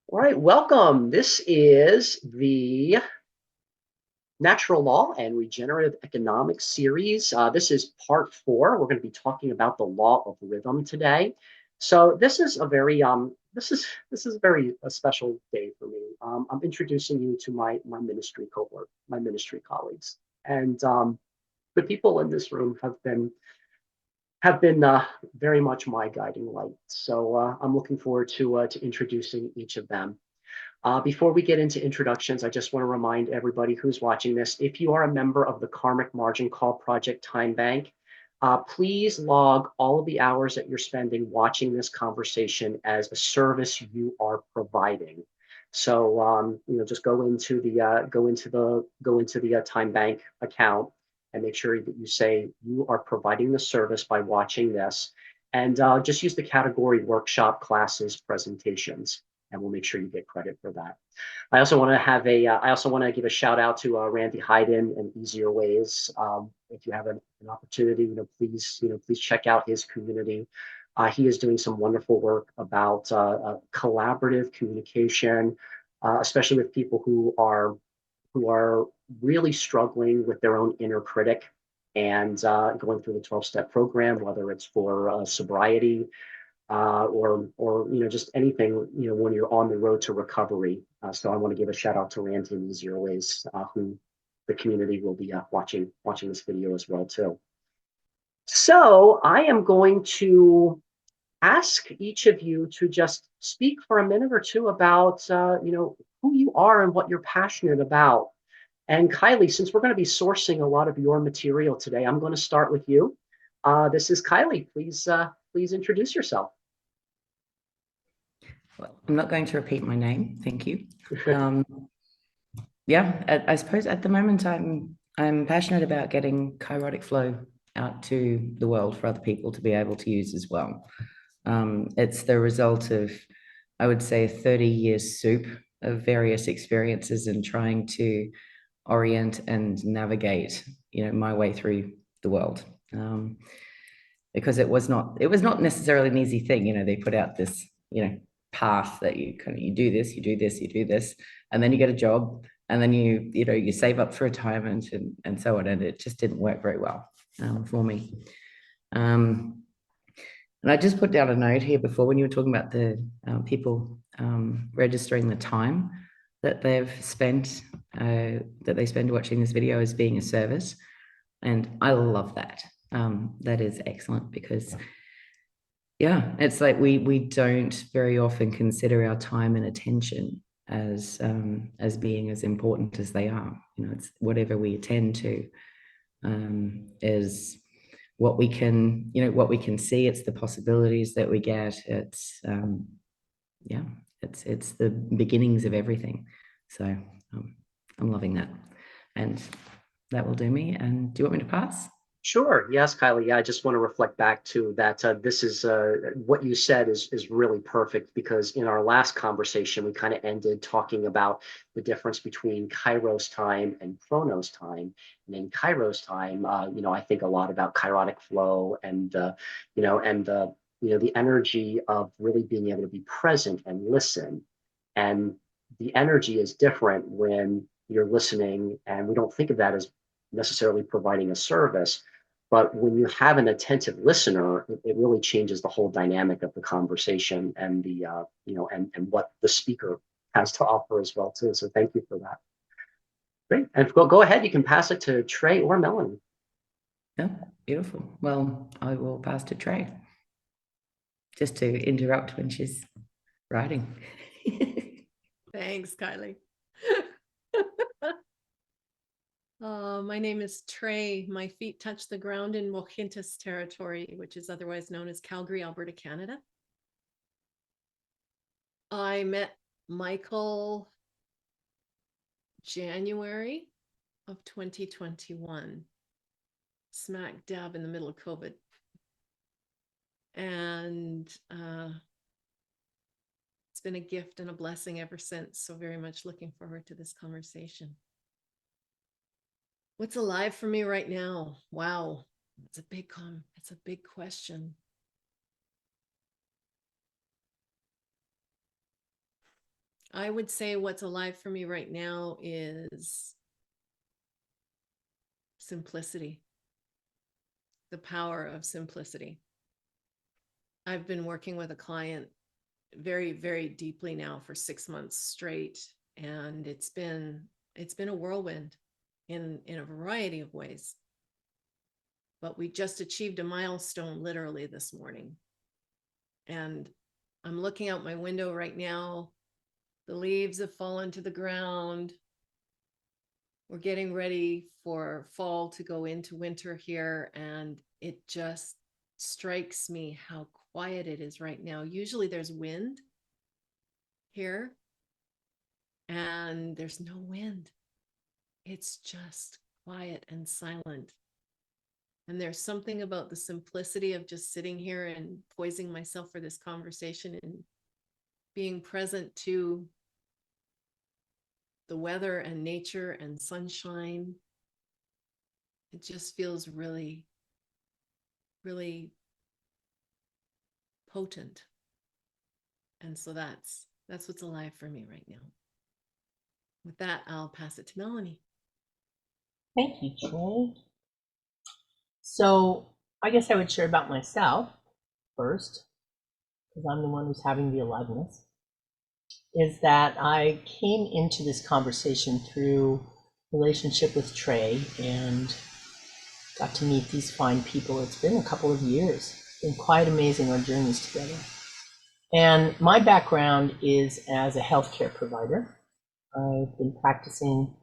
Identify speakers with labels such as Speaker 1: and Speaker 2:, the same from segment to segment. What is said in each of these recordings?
Speaker 1: All right, welcome. This is the Natural Law and Regenerative Economics series. This is part 4. We're going to be talking about the law of rhythm today. So this is a very this is very a special day for me. I'm introducing you to my ministry cohort, my ministry colleagues, and the people in this room have been very much my guiding light. So I'm looking forward to introducing each of them. Before we get into introductions, I just want to remind everybody who's watching this, if you are a member of the Karmic Margin Call Project Time Bank, please log all of the hours that you're spending watching this conversation as a service you are providing. So just go into the Time Bank account and make sure that you say you are providing the service by watching this, and just use the category workshop, classes, presentations, and we'll make sure you get credit for that. I also want to give a shout out to Randy Hayden and Easier Ways. If you have an opportunity, please check out his community. He is doing some wonderful work about collaborative communication, especially with people who are really struggling with their own inner critic and going through the 12-step program, whether it's for sobriety, or just anything, when you're on the road to recovery. So I want to give a shout out to Randy and Easier Ways, who the community will be watching this video as well too. So I am going to ask each of you to just speak for a minute or two about who you are and what you're passionate about. And Kylie, since we're going to be sourcing a lot of your material today, I'm going to start with you. This is Kylie. Please introduce yourself.
Speaker 2: Well, I'm not going to repeat my name. Thank you. Yeah, I suppose at the moment I'm passionate about getting Kairotic flow out to the world for other people to be able to use as well. It's the result of, I would say, a 30-year soup of various experiences and trying to orient and navigate, my way through the world. Because it was not necessarily an easy thing. They put out this, path that you do this, you do this, you do this, and then you get a job, and then you save up for retirement and so on, and it just didn't work very well for me. And I just put down a note here before when you were talking about the people registering the time that they've spent that they spend watching this video as being a service, and I love that. That is excellent, because it's like we don't very often consider our time and attention as being as important as they are. It's whatever we attend to is what we can see. It's the possibilities that we get. It's it's the beginnings of everything. So I'm loving that, and that will do me. And do you want me to pass?
Speaker 1: Sure. Yes, Kylie. Yeah, I just want to reflect back to that. This is what you said is really perfect, because in our last conversation, we kind of ended talking about the difference between Kairos time and Chronos time. And in Kairos time, I think a lot about Kairotic flow and the energy of really being able to be present and listen. And the energy is different when you're listening, and we don't think of that as necessarily providing a service. But when you have an attentive listener, it really changes the whole dynamic of the conversation and the and what the speaker has to offer as well too. So thank you for that. Great. And go ahead. You can pass it to Trey or Melanie.
Speaker 2: Yeah, beautiful. Well, I will pass to Trey, just to interrupt when she's writing.
Speaker 3: Thanks, Kylie. My name is Trey. My feet touch the ground in Mohkintas territory, which is otherwise known as Calgary, Alberta, Canada. I met Michael January of 2021, smack dab in the middle of COVID. And it's been a gift and a blessing ever since. So very much looking forward to this conversation. What's alive for me right now? Wow, it's a big question. I would say what's alive for me right now is simplicity, the power of simplicity. I've been working with a client very, very deeply now for 6 months straight, and it's been a whirlwind in a variety of ways. But we just achieved a milestone literally this morning. And I'm looking out my window right now. The leaves have fallen to the ground. We're getting ready for fall to go into winter here, and it just strikes me how quiet it is right now. Usually there's wind here, and there's no wind. It's just quiet and silent. And there's something about the simplicity of just sitting here and poising myself for this conversation and being present to the weather and nature and sunshine. It just feels really, really potent. And so that's what's alive for me right now. With that, I'll pass it to Melanie.
Speaker 4: Thank you, Troy. So I guess I would share about myself first, because I'm the one who's having the aliveness, is that I came into this conversation through relationship with Trey and got to meet these fine people. It's been a couple of years. It's been quite amazing, our journeys together. And my background is as a healthcare provider. I've been practicing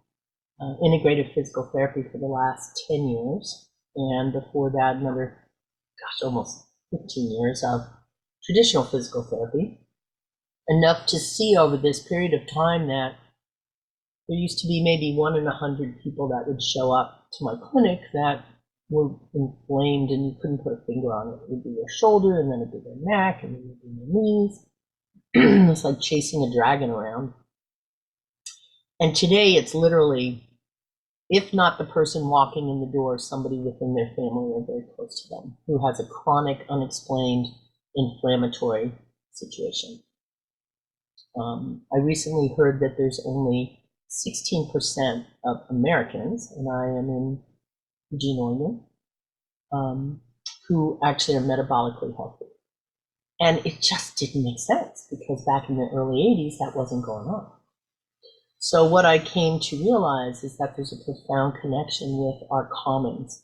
Speaker 4: integrative physical therapy for the last 10 years. And before that, another, almost 15 years of traditional physical therapy. Enough to see over this period of time that there used to be maybe 1 in 100 people that would show up to my clinic that were inflamed and you couldn't put a finger on it. It would be their shoulder, and then it'd be their neck, and then it'd be their knees. It's like chasing a dragon around. And today it's literally, if not the person walking in the door, somebody within their family or very close to them who has a chronic, unexplained, inflammatory situation. I recently heard that there's only 16% of Americans, and I am in Eugene, Oregon, who actually are metabolically healthy. And it just didn't make sense because back in the early 80s, that wasn't going on. So what I came to realize is that there's a profound connection with our commons,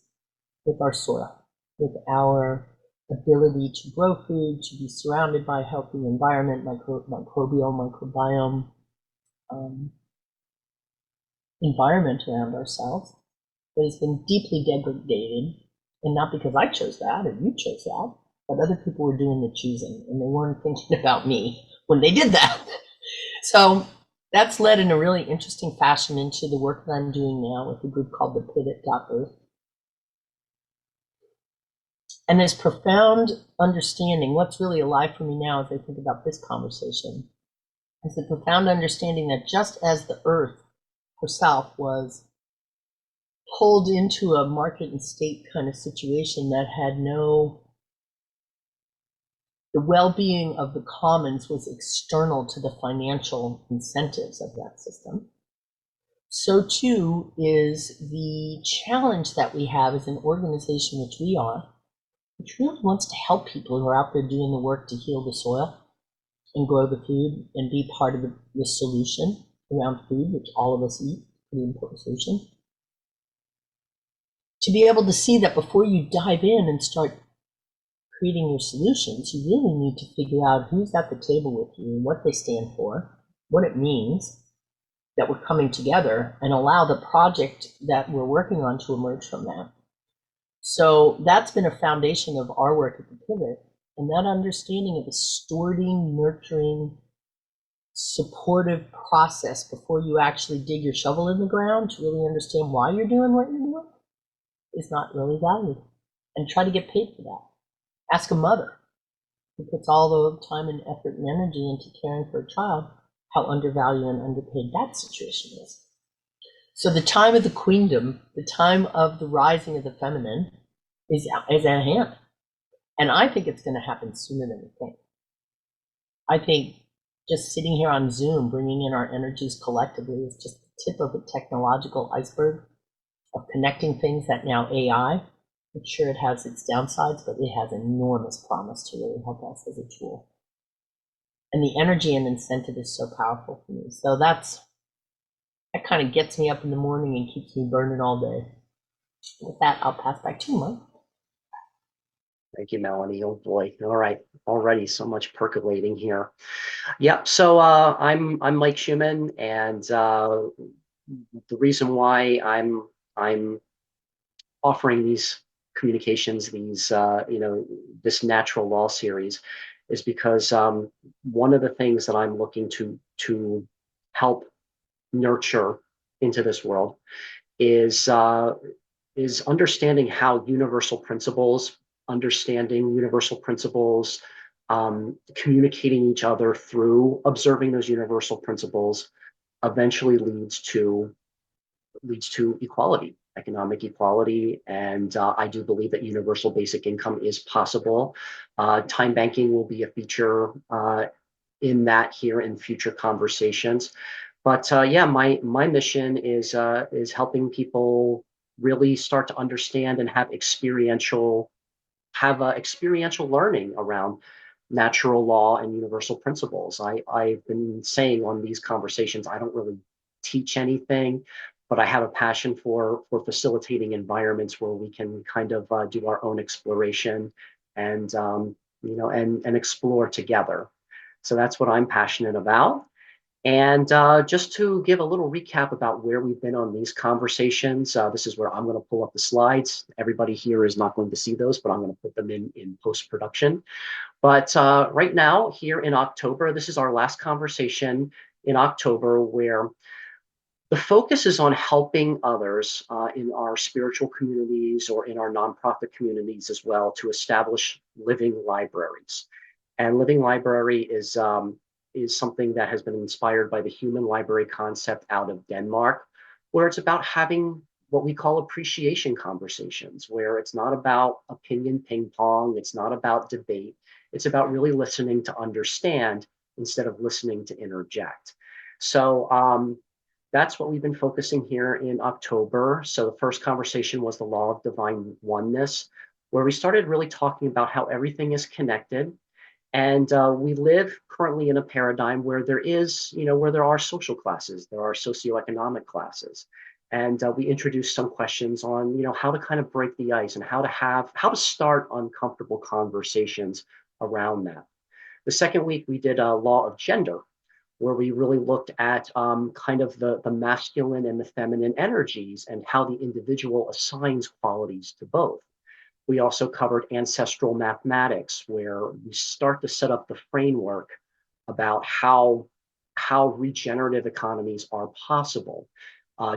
Speaker 4: with our soil, with our ability to grow food, to be surrounded by a healthy environment, microbial, microbiome, environment around ourselves that has been deeply degraded, and not because I chose that or you chose that, but other people were doing the choosing, and they weren't thinking about me when they did that. So that's led in a really interesting fashion into the work that I'm doing now with a group called the Pivot.Earth. And this profound understanding, what's really alive for me now as I think about this conversation, is the profound understanding that just as the earth herself was pulled into a market and state kind of situation that had the well-being of the commons was external to the financial incentives of that system, so too is the challenge that we have as an organization, which we are, which really wants to help people who are out there doing the work to heal the soil and grow the food and be part of the solution around food, which all of us eat, pretty important solution. To be able to see that before you dive in and start creating your solutions, you really need to figure out who's at the table with you, what they stand for, what it means that we're coming together, and allow the project that we're working on to emerge from that. So that's been a foundation of our work at the Pivot, and that understanding of a stewarding, nurturing, supportive process before you actually dig your shovel in the ground to really understand why you're doing what you're doing is not really valued. And try to get paid for that. Ask a mother who puts all the time and effort and energy into caring for a child how undervalued and underpaid that situation is. So the time of the queendom, the time of the rising of the feminine is at hand. And I think it's going to happen sooner than we think. I think just sitting here on Zoom, bringing in our energies collectively is just the tip of a technological iceberg of connecting things that now AI, I'm sure it has its downsides, but it has enormous promise to really help us as a tool. And the energy and incentive is so powerful for me. So that kind of gets me up in the morning and keeps me burning all day. With that, I'll pass back to you, Mike.
Speaker 1: Thank you, Melanie. Oh boy. All right. Already so much percolating here. Yep. So I'm Mike Schumann, and the reason why I'm offering these communications, these this natural law series, is because one of the things that I'm looking to help nurture into this world is understanding how understanding universal principles, communicating each other through observing those universal principles, eventually leads to equality, economic equality. And I do believe that universal basic income is possible. Time banking will be a feature in that here in future conversations. But yeah, my mission is helping people really start to understand and have experiential learning around natural law and universal principles. I've been saying on these conversations, I don't really teach anything, but I have a passion for facilitating environments where we can kind of do our own exploration and and explore together. So that's what I'm passionate about. And just to give a little recap about where we've been on these conversations, this is where I'm going to pull up the slides. Everybody here is not going to see those, but I'm going to put them in post-production. But right now, here in October, this is our last conversation in October, where the focus is on helping others in our spiritual communities or in our nonprofit communities as well to establish living libraries. And living library is something that has been inspired by the human library concept out of Denmark, where it's about having what we call appreciation conversations, where it's not about opinion ping pong, it's not about debate, it's about really listening to understand instead of listening to interject. So that's what we've been focusing here in October. So the first conversation was the law of divine oneness, where we started really talking about how everything is connected. And we live currently in a paradigm where where there are social classes, there are socioeconomic classes. And we introduced some questions on, how to kind of break the ice and how to start uncomfortable conversations around that. The second week, we did a law of gender, where we really looked at kind of the masculine and the feminine energies and how the individual assigns qualities to both. We also covered ancestral mathematics, where we start to set up the framework about how regenerative economies are possible.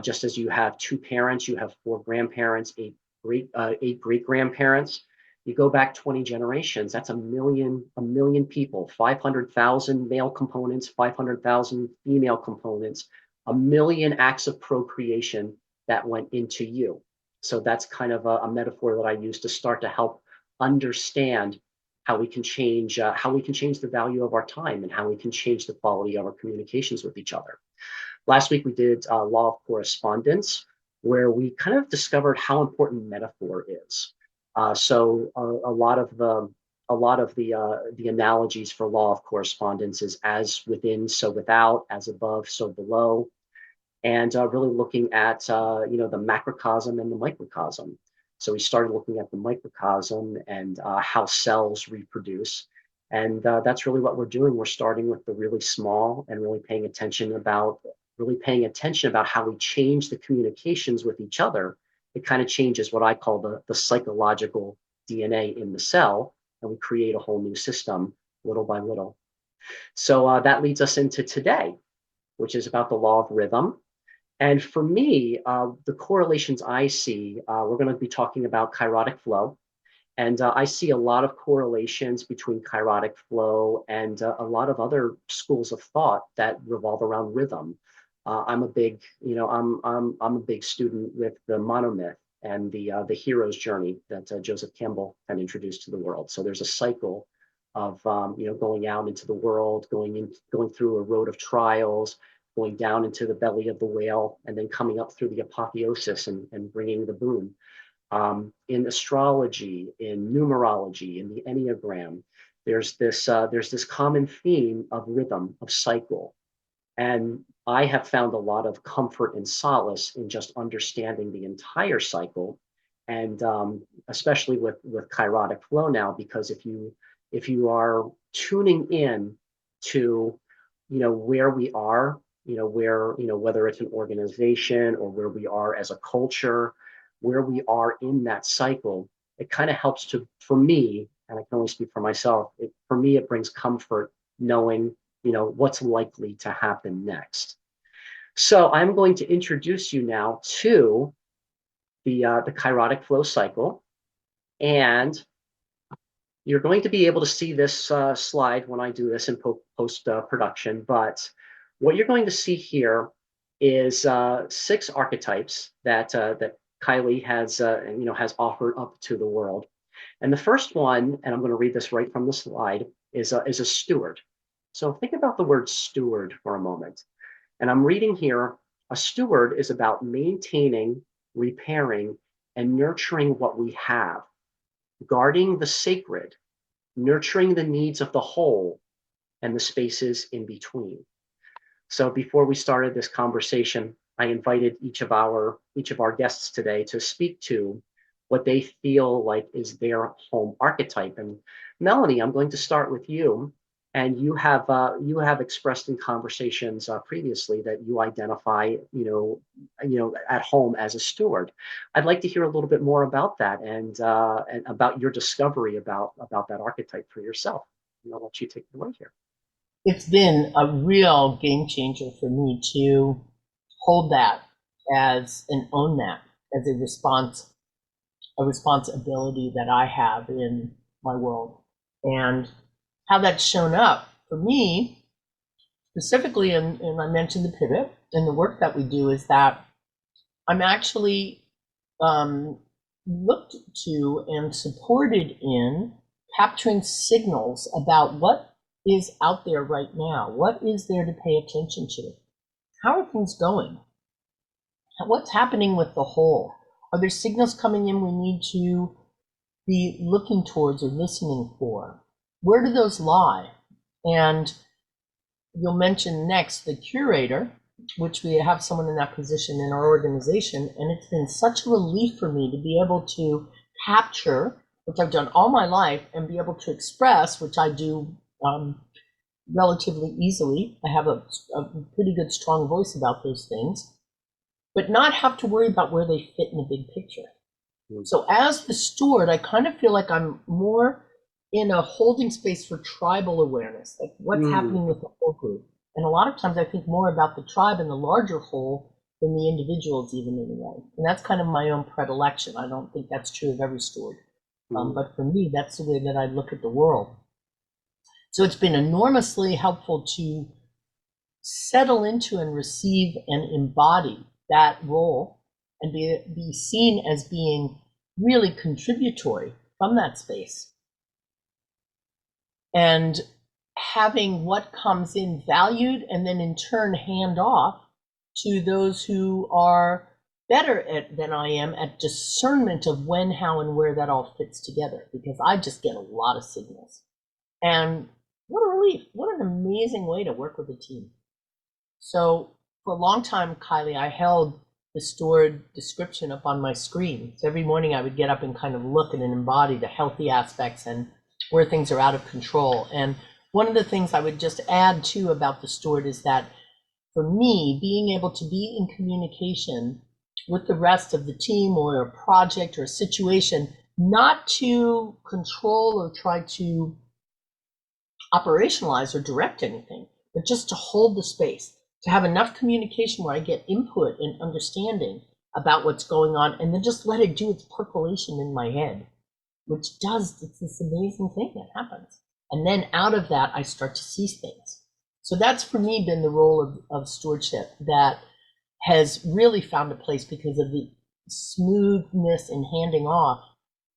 Speaker 1: Just as you have two parents, you have four grandparents, eight great grandparents. You go back 20 generations, that's a million people, 500,000 male components, 500,000 female components, a million acts of procreation that went into you. So that's kind of a metaphor that I use to start to help understand how we can change the value of our time and how we can change the quality of our communications with each other. Last week we did law of correspondence, where we kind of discovered how important metaphor is. So a lot of the analogies for law of correspondence is as within, so without, as above, so below, and really looking at the macrocosm and the microcosm. So we started looking at the microcosm and how cells reproduce, and that's really what we're doing. We're starting with the really small and really paying attention about how we change the communications with each other. It kind of changes what I call the psychological DNA in the cell, and we create a whole new system little by little. So that leads us into today, which is about the law of rhythm. And for me, the correlations I see, we're going to be talking about kairotic flow. And I see a lot of correlations between kairotic flow and a lot of other schools of thought that revolve around rhythm. I'm a big, I'm a big student with the monomyth and the hero's journey that Joseph Campbell had introduced to the world. So there's a cycle of going out into the world, going through a road of trials, going down into the belly of the whale, and then coming up through the apotheosis and bringing the boon. In astrology, in numerology, in the Enneagram, there's this common theme of rhythm, of cycle. And I have found a lot of comfort and solace in just understanding the entire cycle, and especially with Kairotic flow now, because if you are tuning in to where we are, whether it's an organization or where we are as a culture, where we are in that cycle, it kind of helps for me, and I can only speak for myself. For me, it brings comfort knowing what's likely to happen next. So I'm going to introduce you now to the Kairotic flow cycle, and you're going to be able to see this slide when I do this in post production. But what you're going to see here is 6 archetypes that Kylie has offered up to the world. And the first one, and I'm going to read this right from the slide, is a steward. So think about the word steward for a moment. And I'm reading here, a steward is about maintaining, repairing, and nurturing what we have, guarding the sacred, nurturing the needs of the whole, and the spaces in between. So before we started this conversation, I invited each of our guests today to speak to what they feel like is their home archetype. And Melanie, I'm going to start with you. And you have expressed in conversations previously that you identify, at home as a steward. I'd like to hear a little bit more about that and about your discovery about that archetype for yourself. And I'll let you take the away here.
Speaker 4: It's been a real game changer for me to hold that as and own that as a responsibility that I have in my world. And how that's shown up for me, specifically, and I mentioned the pivot and the work that we do, is that I'm actually looked to and supported in capturing signals about what is out there right now. What is there to pay attention to? How are things going? What's happening with the whole? Are there signals coming in we need to be looking towards or listening for? Where do those lie? And you'll mention next the curator, which we have someone in that position in our organization. And it's been such a relief for me to be able to capture, which I've done all my life, and be able to express, which I do relatively easily. I have a pretty good, strong voice about those things, but not have to worry about where they fit in the big picture. So as the steward, I kind of feel like I'm more in a holding space for tribal awareness, like what's happening with the whole group. And a lot of times I think more about the tribe and the larger whole than the individuals even anyway. And that's kind of my own predilection. I don't think that's true of every steward. But for me, that's the way that I look at the world. So it's been enormously helpful to settle into and receive and embody that role and be seen as being really contributory from that space. And having what comes in valued and then in turn hand off to those who are better than I am at discernment of when, how, and where that all fits together, because I just get a lot of signals. And what a relief, what an amazing way to work with a team. So for a long time, Kylie, I held the stored description up on my screen. So every morning I would get up and kind of look and embody the healthy aspects and where things are out of control. And one of the things I would just add too about the stored is that for me, being able to be in communication with the rest of the team or a project or a situation, not to control or try to operationalize or direct anything, but just to hold the space, to have enough communication where I get input and understanding about what's going on, and then just let it do its percolation in my head, which it's this amazing thing that happens. And then out of that, I start to see things. So that's for me been the role of stewardship that has really found a place because of the smoothness in handing off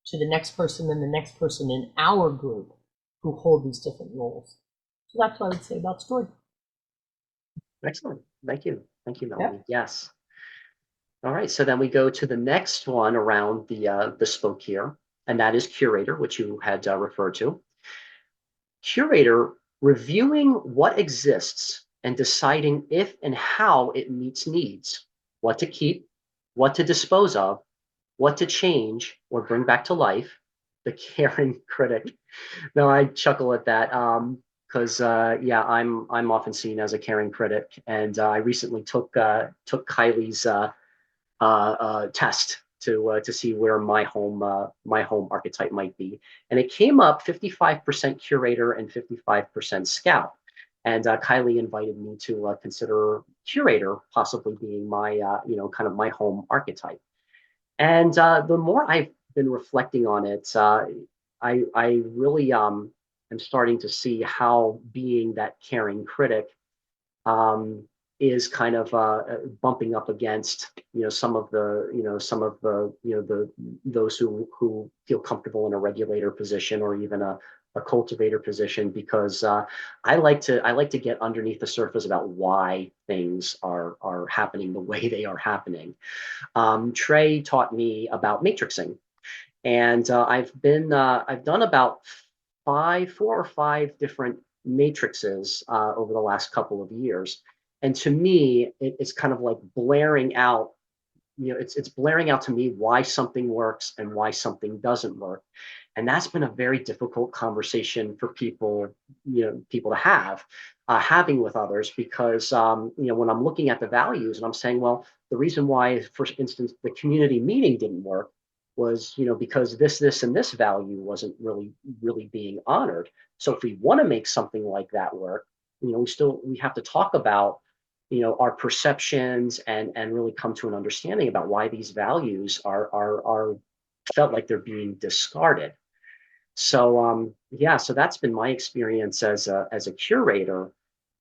Speaker 4: to the next person and the next person in our group who hold these different roles. So that's what I would say about story.
Speaker 1: Excellent. Thank you. Thank you, Melanie.
Speaker 4: Yep.
Speaker 1: Yes. All right. So then we go to the next one around the spoke here, and that is curator, which you had referred to. Curator, reviewing what exists and deciding if and how it meets needs, what to keep, what to dispose of, what to change or bring back to life. The caring critic. No, I chuckle at that because yeah, I'm often seen as a caring critic, and I recently took Kylie's test to see where my home archetype might be, and it came up 55% curator and 55% scout. And Kylie invited me to consider curator possibly being my kind of my home archetype. And the more I've been reflecting on it, I really am starting to see how being that caring critic um, is kind of bumping up against some of the the those who feel comfortable in a regulator position or even a cultivator position, because I like to get underneath the surface about why things are happening the way they are happening. Trey taught me about matrixing, and I've done about 4 or 5 different matrices over the last couple of years, and to me, it's kind of like blaring out. It's blaring out to me why something works and why something doesn't work, and that's been a very difficult conversation for people to have, having with others, because when I'm looking at the values and I'm saying, well, the reason why, for instance, the community meeting didn't work was because this and this value wasn't really being honored. So if we want to make something like that work, we have to talk about our perceptions and really come to an understanding about why these values are felt like they're being discarded. So yeah, so that's been my experience as a curator,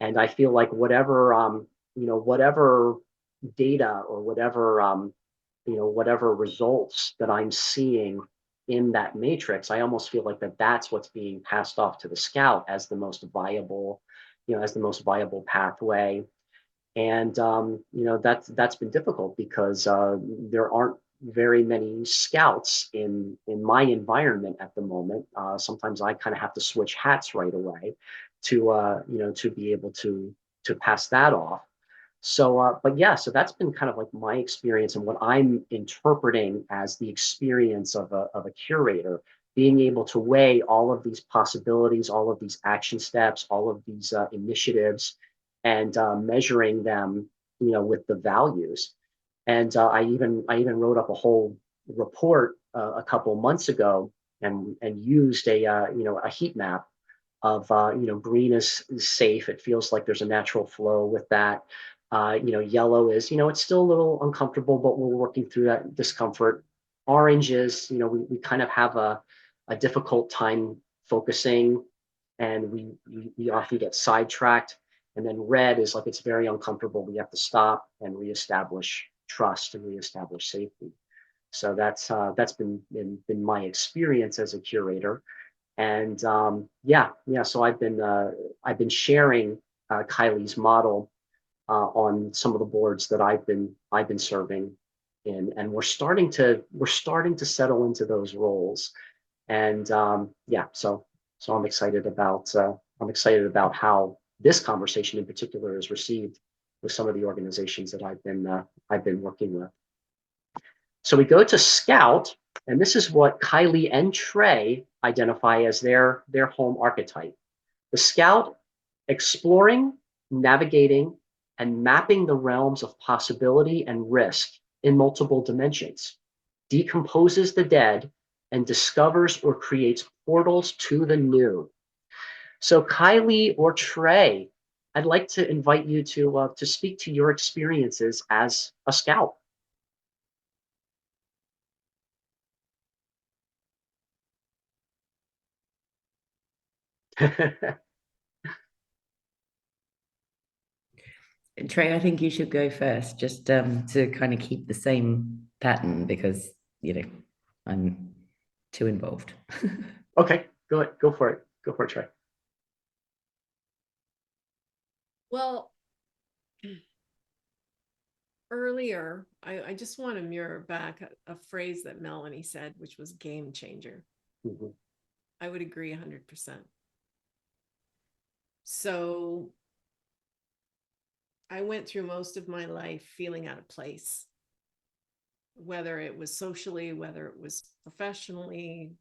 Speaker 1: and I feel like whatever data or whatever results that I'm seeing in that matrix, I almost feel like that's what's being passed off to the scout as the most viable, as the most viable pathway. And that's been difficult because there aren't very many scouts in my environment at the moment. Sometimes I kind of have to switch hats right away to be able to pass that off. So, but yeah, so that's been kind of like my experience and what I'm interpreting as the experience of a curator, being able to weigh all of these possibilities, all of these action steps, all of these initiatives, and measuring them, with the values. And I even wrote up a whole report a couple months ago, and used a heat map of green is safe. It feels like there's a natural flow with that. Yellow is, it's still a little uncomfortable, but we're working through that discomfort. Orange is, we kind of have a difficult time focusing, and we often get sidetracked. And then red is like it's very uncomfortable. We have to stop and reestablish trust and reestablish safety. So that's been my experience as a curator. And yeah, so I've been sharing Kylie's model on some of the boards that I've been serving in, and we're starting to settle into those roles. And yeah, so I'm excited about how this conversation in particular is received with some of the organizations that I've been working with. So we go to Scout, and this is what Kylie and Trey identify as their home archetype. The Scout, exploring, navigating, and mapping the realms of possibility and risk in multiple dimensions, decomposes the dead, and discovers or creates portals to the new. So Kylie or Trey, I'd like to invite you to speak to your experiences as a Scout.
Speaker 2: Trey, I think you should go first, just to kind of keep the same pattern, because I'm too involved.
Speaker 1: Okay, go for it. Go for it, Trey.
Speaker 3: Well, earlier, I just want to mirror back a phrase that Melanie said, which was game changer.
Speaker 1: Mhm.
Speaker 3: I would agree 100%. So I went through most of my life feeling out of place, whether it was socially, whether it was professionally,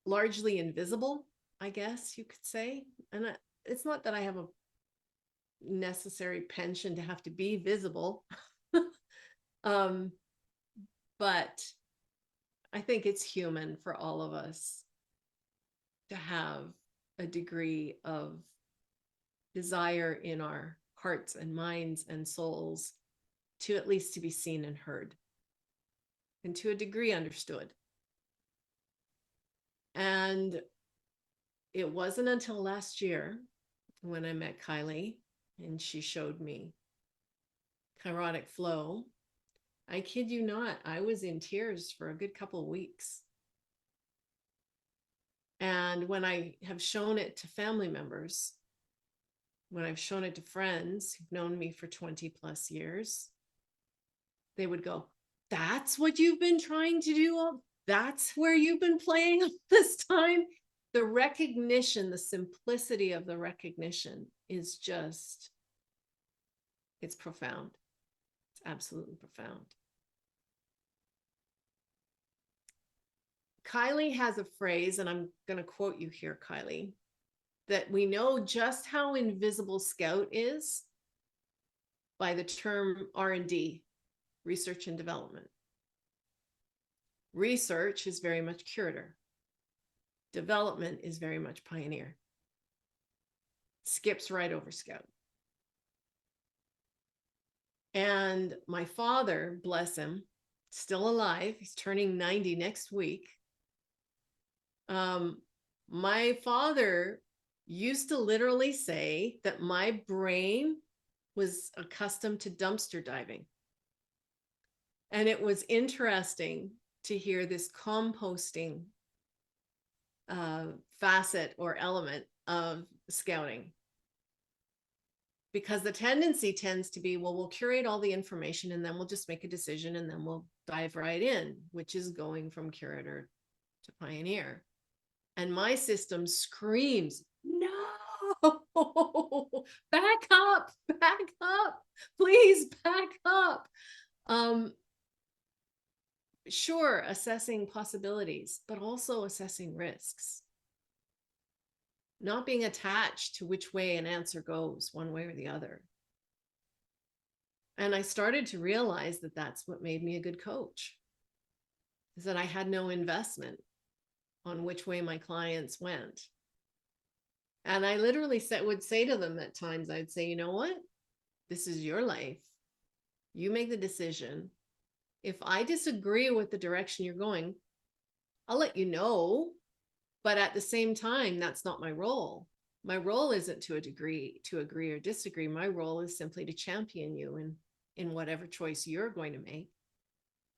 Speaker 3: largely invisible, I guess you could say. And it's not that I have a necessary penchant to have to be visible. But I think it's human for all of us to have a degree of desire in our hearts and minds and souls to at least to be seen and heard, and to a degree understood. And it wasn't until last year when I met Kylie and she showed me Kairotic flow. I kid you not, I was in tears for a good couple of weeks. And when I have shown it to family members, when I've shown it to friends who've known me for 20 plus years, they would go, "That's what you've been trying to do? That's where you've been playing all this time?" The recognition, the simplicity of the recognition is just, it's profound. It's absolutely profound. Kylie has a phrase, and I'm going to quote you here, Kylie, that we know just how invisible Scout is by the term R&D, research and development. Research is very much curator. Development is very much pioneer. Skips right over Scout. And my father, bless him, still alive, he's turning 90 next week. My father used to literally say that my brain was accustomed to dumpster diving. And it was interesting to hear this composting facet or element of scouting. Because the tendency tends to be, well, we'll curate all the information and then we'll just make a decision and then we'll dive right in, which is going from curator to pioneer. And my system screams, no, back up, please back up. Sure, assessing possibilities, but also assessing risks. Not being attached to which way an answer goes, one way or the other. And I started to realize that that's what made me a good coach, is that I had no investment on which way my clients went. And I literally would say to them at times, I'd say, you know what? This is your life. You make the decision. If I disagree with the direction you're going, I'll let you know. But at the same time, that's not my role. My role isn't to agree or disagree. My role is simply to champion you in whatever choice you're going to make.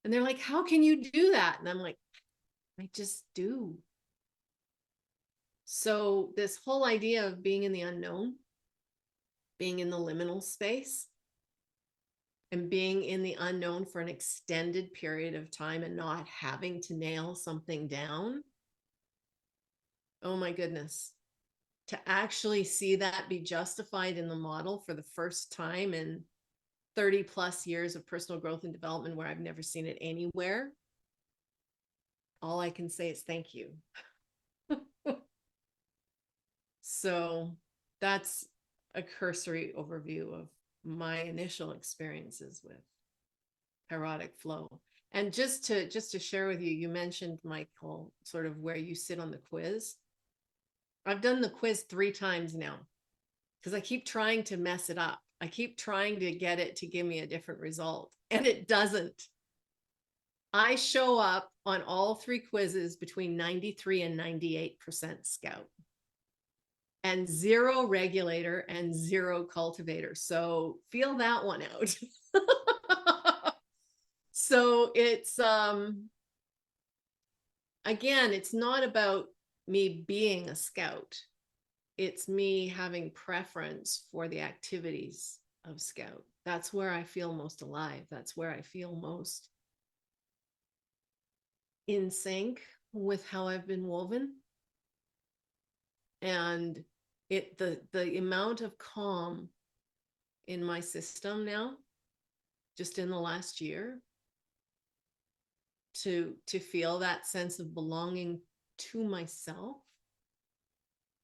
Speaker 3: And they're like, how can you do that? And I'm like, I just do. So this whole idea of being in the unknown, being in the liminal space, and being in the unknown for an extended period of time and not having to nail something down. Oh my goodness. To actually see that be justified in the model for the first time in 30 plus years of personal growth and development where I've never seen it anywhere. All I can say is thank you. So that's a cursory overview of my initial experiences with Kairotic flow. And just to share with you, you mentioned, Michael, sort of where you sit on the quiz. I've done the quiz 3 times now because I keep trying to mess it up. I keep trying to get it to give me a different result, and it doesn't. I show up on all 3 quizzes between 93 and 98% Scout, and 0 regulator and 0 cultivator. So feel that one out. So it's again, it's not about me being a scout. It's me having preference for the activities of scout. That's where I feel most alive. That's where I feel most in sync with how I've been woven. And the amount of calm in my system now, just in the last year, to feel that sense of belonging to myself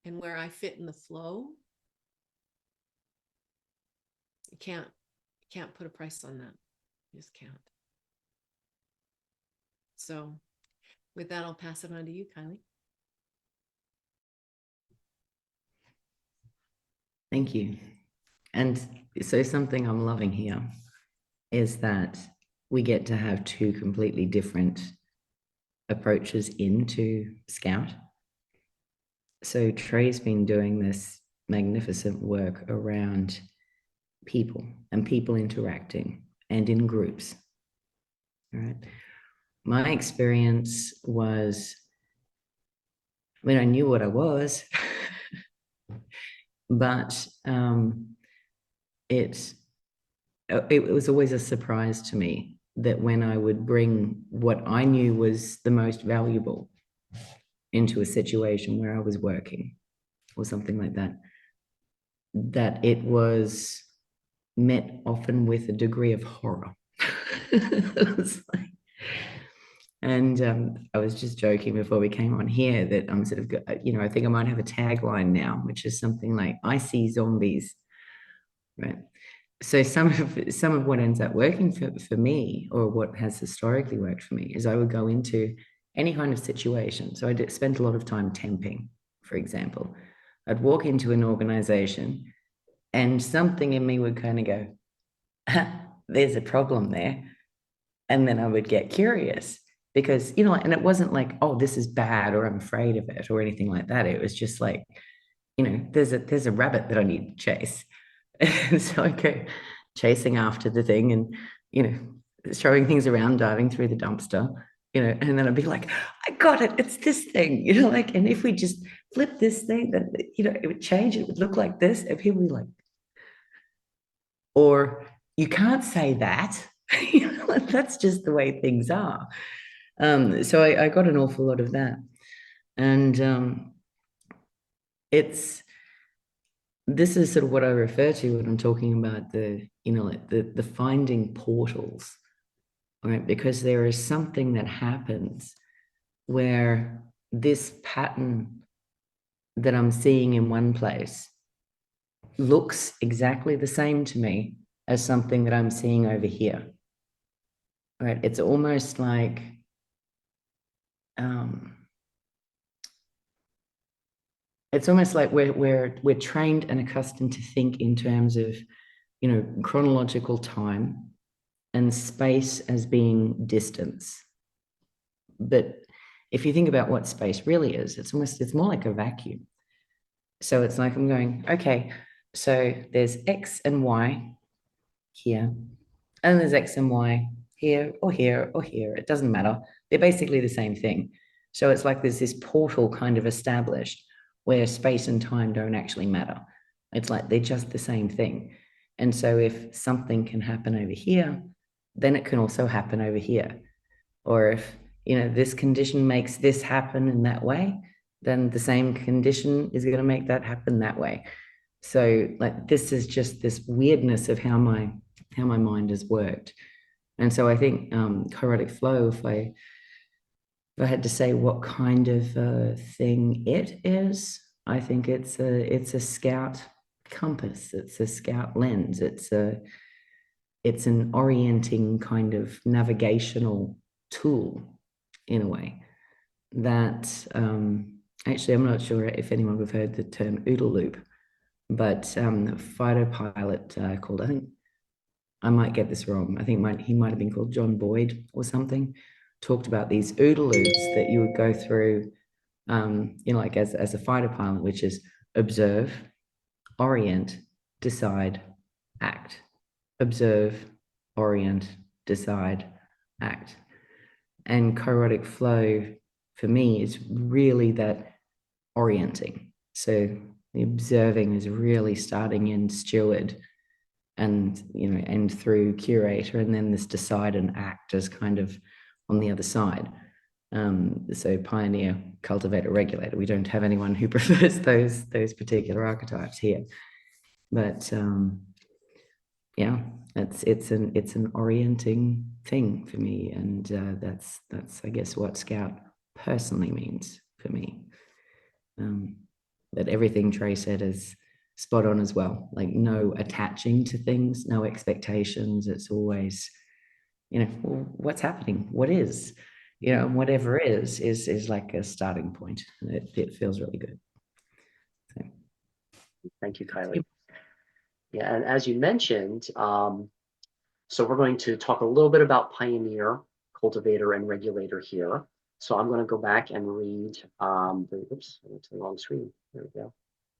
Speaker 3: and where I fit in the flow, you can't put a price on that. You just can't. So with that, I'll pass it on to you, Kylie.
Speaker 2: Thank you. And so something I'm loving here is that we get to have two completely different approaches into Scout. So Trey's been doing this magnificent work around people and people interacting and in groups. All right. My experience was, I mean, I knew what I was, but it was always a surprise to me that when I would bring what I knew was the most valuable into a situation where I was working or something like that, that it was met often with a degree of horror. It was like, and I was just joking before we came on here that I'm sort of, I think I might have a tagline now, which is something like, I see zombies, right? So some of what ends up working for me, or what has historically worked for me, is I would go into any kind of situation. So I spent a lot of time temping, for example. I'd walk into an organization and something in me would kind of go, there's a problem there. And then I would get curious because, and it wasn't like, oh, this is bad or I'm afraid of it or anything like that. It was just like, there's a rabbit that I need to chase. And so I go chasing after the thing and, throwing things around, diving through the dumpster, and then I'd be like, I got it. It's this thing, and if we just flip this thing, then, it would change. It would look like this. And people would be like, or you can't say that. That's just the way things are. So I got an awful lot of that. And this is sort of what I refer to when I'm talking about the finding portals, right? Because there is something that happens where this pattern that I'm seeing in one place looks exactly the same to me as something that I'm seeing over here. Right? It's almost like we're trained and accustomed to think in terms of, chronological time and space as being distance. But if you think about what space really is, it's more like a vacuum. So it's like I'm going, okay, so there's X and Y here, and there's X and Y here or here or here. It doesn't matter. They're basically the same thing. So it's like there's this portal kind of established where space and time don't actually matter. It's like they're just the same thing. And so if something can happen over here, then it can also happen over here. Or if, this condition makes this happen in that way, then the same condition is going to make that happen that way. So like, this is just this weirdness of how my mind has worked. And so I think Kairotic flow, if I had to say what kind of thing it is, I think it's a scout compass. It's a scout lens. It's an orienting kind of navigational tool in a way that actually, I'm not sure if anyone would have heard the term OODA loop, but a fighter pilot called, I think, I might get this wrong, I think he might have been called John Boyd or something, talked about these OODA loops that you would go through, like as a fighter pilot, which is observe, orient, decide, act. Observe, orient, decide, act. And Kairotic flow for me is really that orienting. So the observing is really starting in steward, and and through curator, and then this decide and act as kind of on the other side. So pioneer, cultivator, regulator. We don't have anyone who prefers those particular archetypes here, but yeah, it's an orienting thing for me, and that's I guess what Scout personally means for me. That everything Trey said is spot on as well. Like, no attaching to things, no expectations. It's always, well, what's happening? What is? Whatever is like a starting point. And it feels really good. So.
Speaker 1: Thank you, Kylie. Yeah, and as you mentioned, so we're going to talk a little bit about pioneer, cultivator, and regulator here. So I'm going to go back and read oops, I went to the wrong screen. There we go.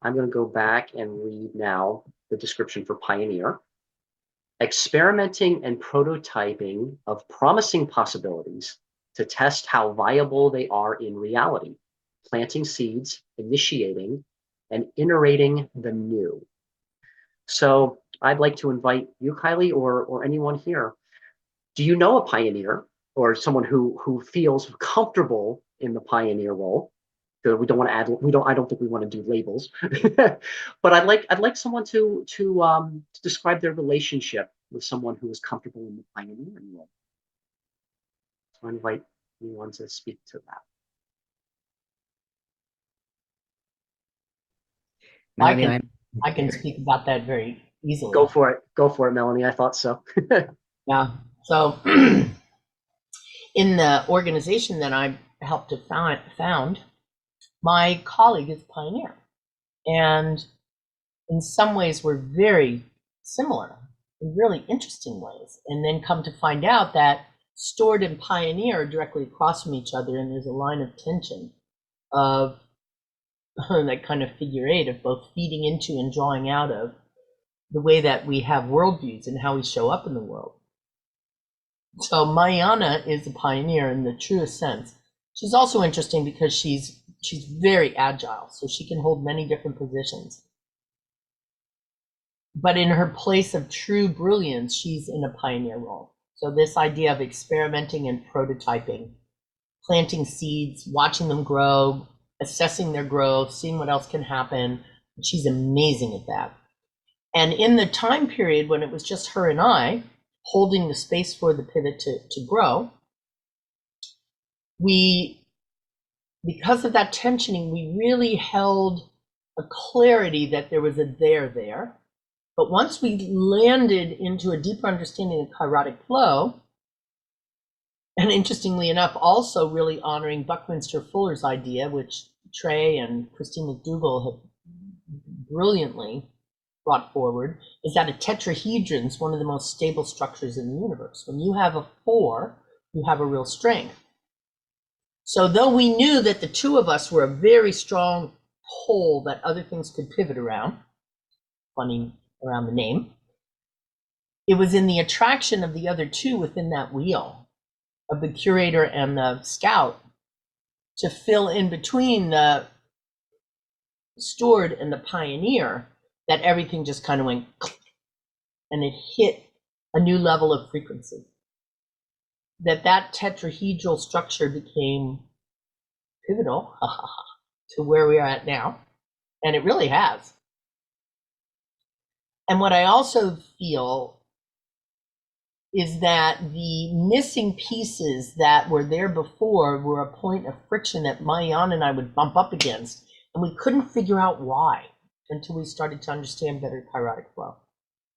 Speaker 1: I'm going to go back and read now the description for pioneer. Experimenting and prototyping of promising possibilities to test how viable they are in reality, planting seeds, initiating, and iterating the new. So I'd like to invite you, Kylie, or anyone here. Do you know a pioneer or someone who feels comfortable in the pioneer role? We don't want to add. I don't think we want to do labels, but I'd like someone to describe their relationship with someone who is comfortable in the pioneering role. So I invite anyone to speak to that.
Speaker 2: Melanie,
Speaker 4: I can speak about that very easily.
Speaker 1: Go for it, Melanie. I thought so.
Speaker 4: Yeah. So in the organization that I helped to found, my colleague is pioneer, and in some ways we're very similar in really interesting ways, and then come to find out that stored and pioneer are directly across from each other, and there's a line of tension of that kind of figure eight of both feeding into and drawing out of the way that we have worldviews and how we show up in the world. So Mayana is a pioneer in the truest sense. She's also interesting because she's very agile, so she can hold many different positions. But in her place of true brilliance, she's in a pioneer role. So this idea of experimenting and prototyping, planting seeds, watching them grow, assessing their growth, seeing what else can happen, she's amazing at that. And in the time period when it was just her and I, holding the space for the pivot to grow, because of that tensioning, we really held a clarity that there was a there. But once we landed into a deeper understanding of Kairotic flow, and interestingly enough, also really honoring Buckminster Fuller's idea, which Trey and Christine McDougall have brilliantly brought forward, is that a tetrahedron is one of the most stable structures in the universe. When you have a 4, you have a real strength. So though we knew that the two of us were a very strong pole that other things could pivot around, funny around the name, it was in the attraction of the other two within that wheel of the curator and the scout to fill in between the stored and the pioneer, that everything just kind of went and it hit a new level of frequency. That tetrahedral structure became pivotal to where we are at now, and it really has. And what I also feel is that the missing pieces that were there before were a point of friction that Mayan and I would bump up against, and we couldn't figure out why until we started to understand better Kairotic flow.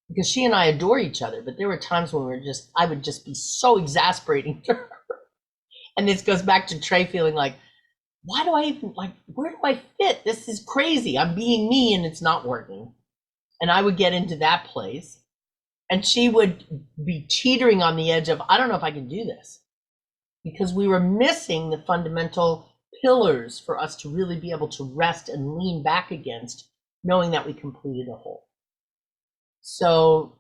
Speaker 4: Because she and I adore each other, but there were times when I would just be so exasperating to her. And this goes back to Trey feeling like, why do I even, where do I fit? This is crazy. I'm being me and it's not working. And I would get into that place. And she would be teetering on the edge of, I don't know if I can do this. Because we were missing the fundamental pillars for us to really be able to rest and lean back against, knowing that we completed a whole. So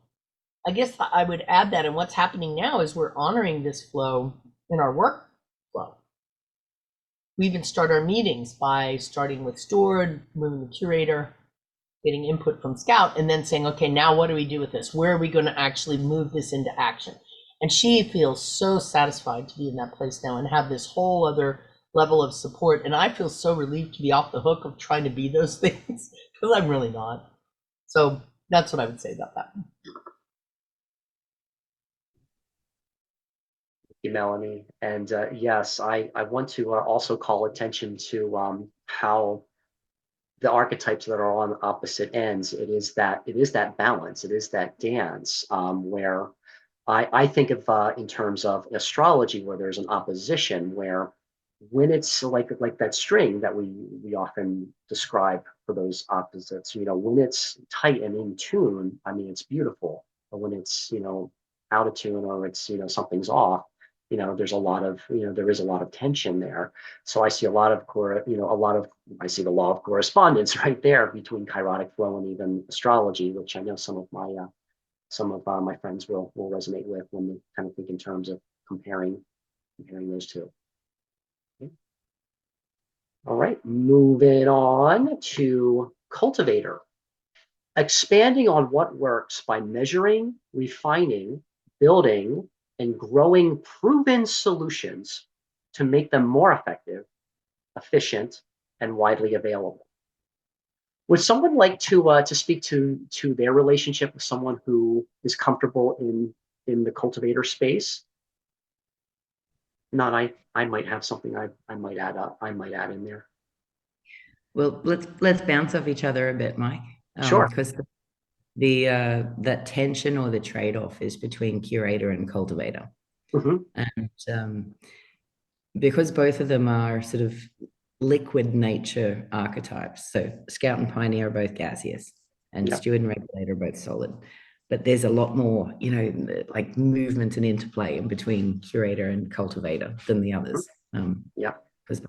Speaker 4: I guess I would add that, and what's happening now is we're honoring this flow in our work flow. we even start our meetings by starting with steward, moving to curator, getting input from scout, and then saying, okay, now what do we do with this? Where are we going to actually move this into action? And she feels so satisfied to be in that place now and have this whole other level of support. And I feel so relieved to be off the hook of trying to be those things, because I'm really not. So that's what I would say about that.
Speaker 1: You, Melanie. And yes, I want to also call attention to how the archetypes that are on opposite ends, it is that balance, it is that dance where I think of in terms of astrology, where there's an opposition, where when it's like that string that we often describe for those opposites, when it's tight and in tune, I mean, it's beautiful. But when it's out of tune, or it's something's off, there's a lot of there is a lot of tension there. So I see a lot of I see the law of correspondence right there between Kairotic flow and even astrology, which I know some of my friends will resonate with when they kind of think in terms of comparing those two. Okay. All right, moving on to cultivator. Expanding on what works by measuring, refining, building, and growing proven solutions to make them more effective, efficient, and widely available. Would someone like to speak to their relationship with someone who is comfortable in the cultivator space? Not, I might have something I might add in there.
Speaker 2: Well, let's bounce off each other a bit, Mike.
Speaker 1: Sure.
Speaker 2: Because that tension or the trade-off is between curator and cultivator.
Speaker 1: Mhm.
Speaker 2: And because both of them are sort of liquid nature archetypes, so scout and pioneer are both gaseous, and
Speaker 1: Yep.
Speaker 2: steward and regulator are both solid. But there's a lot more, like movement and interplay in between curator and cultivator than the others.
Speaker 1: Yep.
Speaker 2: Because